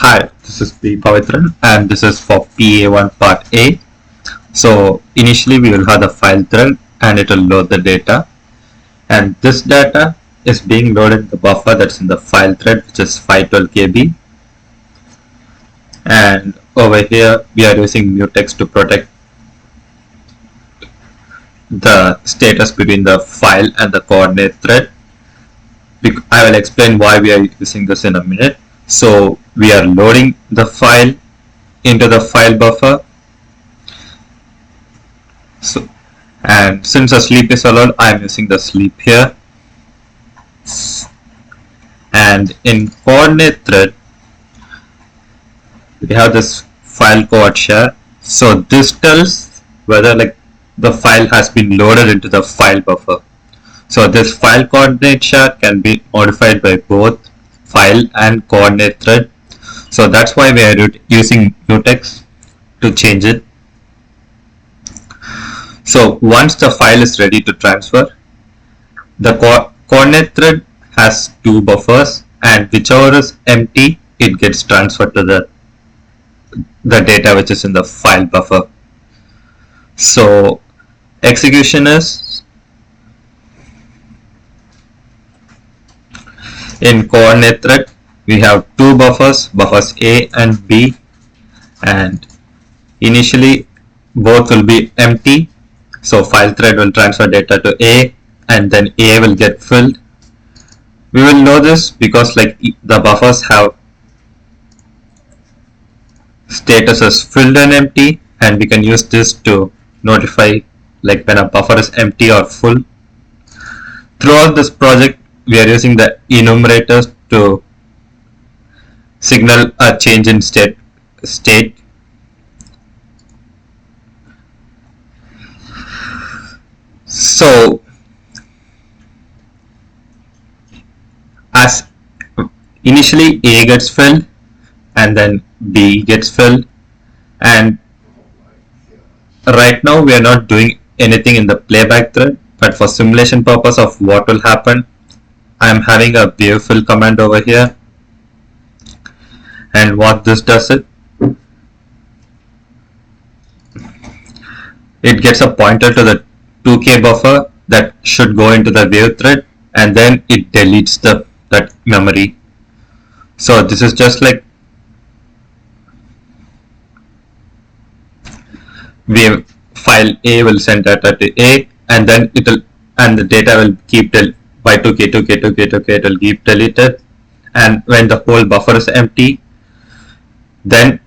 Hi, this is P. Pavitran and this is for PA1 part A. So initially we will have the file thread and it will load the data, and this data is being loaded in the buffer that's in the file thread, which is 512 KB. And over here we are using mutex to protect the status between the file and the coordinate thread. I will explain why we are using this in a minute. So we are loading the file into the file buffer. And since the sleep is allowed, I am using the sleep here. And in coordinate thread, we have this file coord share. So this tells whether the file has been loaded into the file buffer. So this file coordinate share can be modified by both file and coordinate thread. So that's why we are using mutex to change it. So once the file is ready to transfer, the coordinate thread has two buffers, and whichever is empty, it gets transferred to the data which is in the file buffer. So execution is in coordinate thread. We have two buffers A and B, and initially both will be empty. So file thread will transfer data to A, and then A will get filled. We will know this because the buffers have status as filled and empty, and we can use this to notify when a buffer is empty or full. Throughout this project, we are using the enumerators to signal a change in state. So as initially A gets filled and then B gets filled, and right now we are not doing anything in the playback thread, but for simulation purpose of what will happen, I am having a wave fill command over here, and what this does it gets a pointer to the 2K buffer that should go into the wave thread, and then it deletes that memory. So this is just wave file A will send data to A, and then the data will keep by 2K, it will keep deleted, and when the whole buffer is empty, then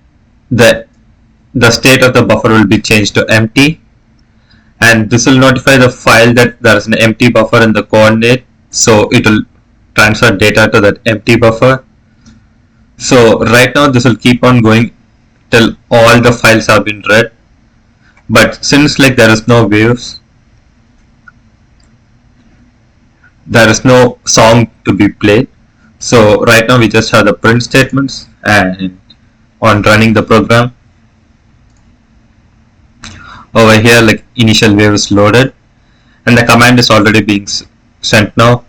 the state of the buffer will be changed to empty, and this will notify the file that there is an empty buffer in the coordinate, so it will transfer data to that empty buffer. So right now this will keep on going till all the files have been read, but since there is no waves, there is no song to be played. So right now we just have the print statements, and on running the program, over here initial wave is loaded and the command is already being sent now.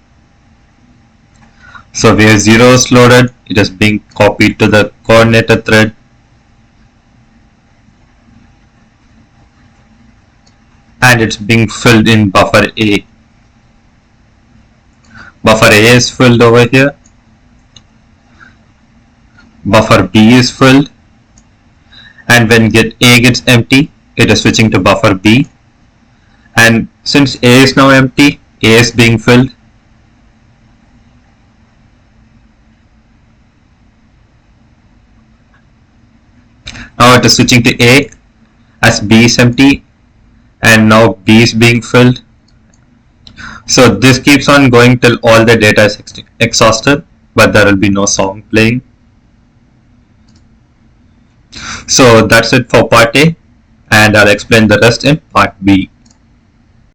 So wave 0 is loaded, it is being copied to the coordinator thread, and it's being filled in buffer A. Buffer A is filled over here, buffer B is filled, and when A gets empty, it is switching to buffer B, and since A is now empty, A is being filled. Now it is switching to A as B is empty, and now B is being filled. So this keeps on going till all the data is exhausted, but there will be no song playing. So that's it for part A, and I'll explain the rest in part B.